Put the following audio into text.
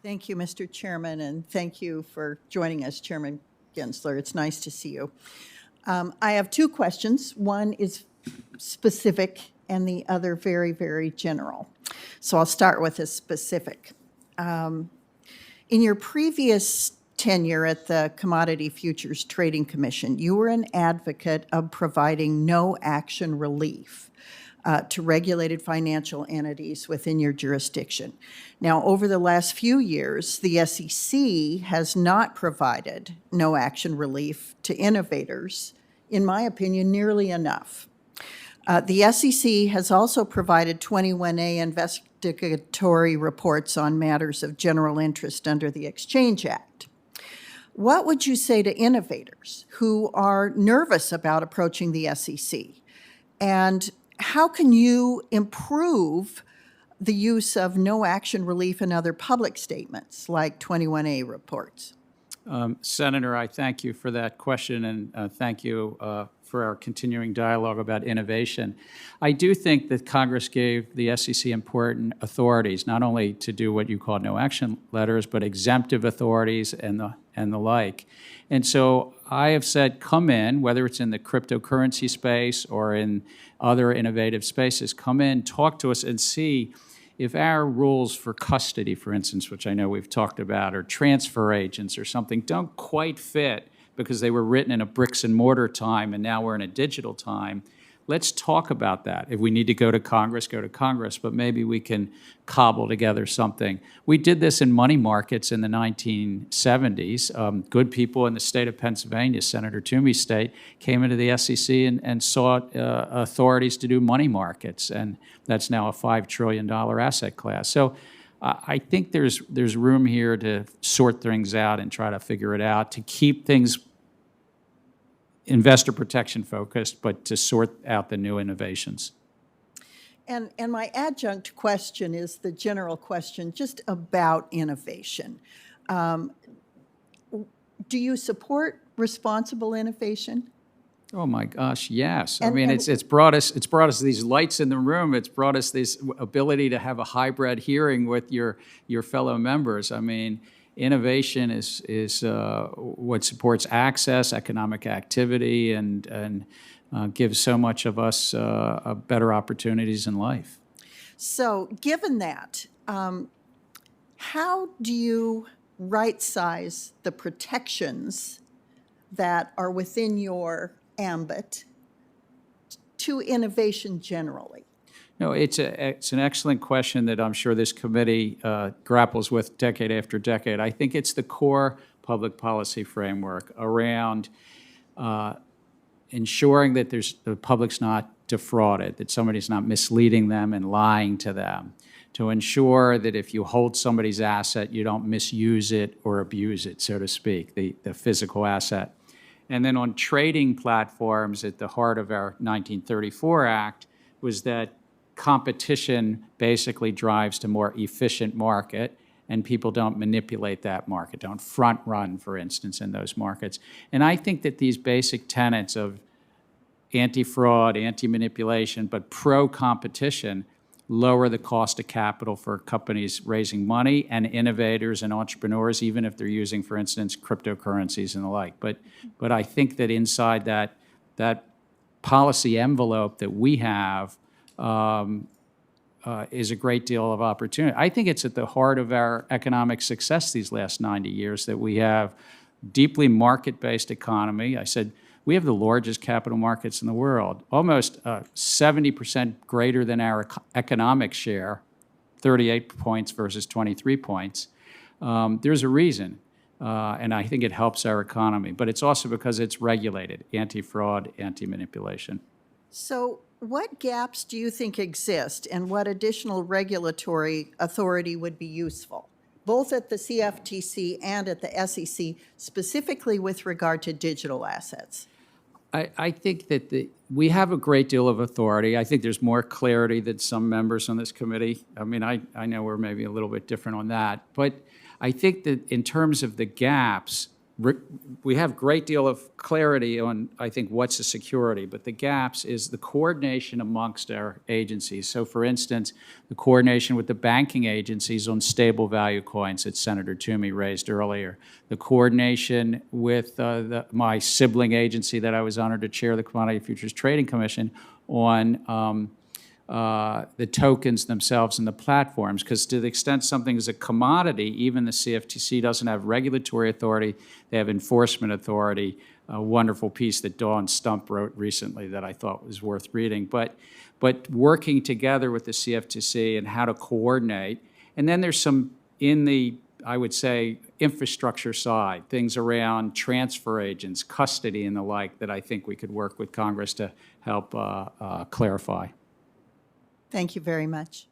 Thank you, Mr. Chairman, and thank you for joining us, Chairman Gensler. It's nice to see you. I have two questions. One is specific and the other very, very general. So I'll start with a specific. In your previous tenure at the Commodity Futures Trading Commission, you were an advocate of providing no action relief to regulated financial entities within your jurisdiction. Now, over the last few years, the SEC has not provided no action relief to innovators, in my opinion, nearly enough. The SEC has also provided 21A investigatory reports on matters of general interest under the Exchange Act. What would you say to innovators who are nervous about approaching the SEC? And how can you improve the use of no action relief in other public statements like 21A reports? Senator, I thank you for that question, and thank you for our continuing dialogue about innovation. I do think that Congress gave the SEC important authorities, not only to do what you call no action letters, but exemptive authorities and the like. And so I have said, come in, whether it's in the cryptocurrency space or in other innovative spaces, come in, talk to us, and see if our rules for custody, for instance, which I know we've talked about, or transfer agents or something, don't quite fit because they were written in a bricks and mortar time and now we're in a digital time. Let's talk about that. If we need to go to Congress, but maybe we can cobble together something. We did this in money markets in the 1970s. Good people in the state of Pennsylvania, Senator Thune state, came into the SEC and sought authorities to do money markets, and that's now a $5 trillion asset class. So I think there's room here to sort things out and try to figure it out, to keep things investor protection focused, but to sort out the new innovations. And my adjunct question is the general question just about innovation. Do you support responsible innovation? Oh my gosh, yes. I mean, it's brought us these lights in the room. It's brought us this ability to have a hybrid hearing with your fellow members. I mean, innovation is what supports access, economic activity, and gives so much of us better opportunities in life. So given that, how do you right-size the protections that are within your ambit to innovation generally? No, it's an excellent question that I'm sure this committee grapples with decade after decade. I think it's the core public policy framework around ensuring that the public's not defrauded, that somebody's not misleading them and lying to them, to ensure that if you hold somebody's asset, you don't misuse it or abuse it, so to speak, the physical asset. And then on trading platforms, at the heart of our 1934 Act was that competition basically drives to more efficient market, and people don't manipulate that market, don't front run, for instance, in those markets. And I think that these basic tenets of anti-fraud, anti-manipulation, but pro-competition lower the cost of capital for companies raising money and innovators and entrepreneurs, even if they're using, for instance, cryptocurrencies and the like. But I think that inside that policy envelope that we have is a great deal of opportunity. I think it's at the heart of our economic success these last 90 years that we have deeply market-based economy. I said we have the largest capital markets in the world, almost 70% greater than our economic share, 38 points versus 23 points. There's a reason, and I think it helps our economy, but it's also because it's regulated, anti-fraud, anti-manipulation. So what gaps do you think exist, and what additional regulatory authority would be useful, both at the CFTC and at the SEC, specifically with regard to digital assets? I think that we have a great deal of authority. I think there's more clarity than some members on this committee. I mean, I know we're maybe a little bit different on that. But I think that in terms of the gaps, we have a great deal of clarity on, I think, what's a security, but the gaps is the coordination amongst our agencies. So, for instance, the coordination with the banking agencies on stable value coins that Senator Toomey raised earlier, the coordination with my sibling agency that I was honored to chair, the Commodity Futures Trading Commission, on the tokens themselves and the platforms, because to the extent something is a commodity, even the CFTC doesn't have regulatory authority, they have enforcement authority. A wonderful piece that Dawn Stump wrote recently that I thought was worth reading. But working together with the CFTC and how to coordinate. And then there's some in the, I would say, infrastructure side, things around transfer agents, custody and the like, that I think we could work with Congress to help clarify. Thank you very much.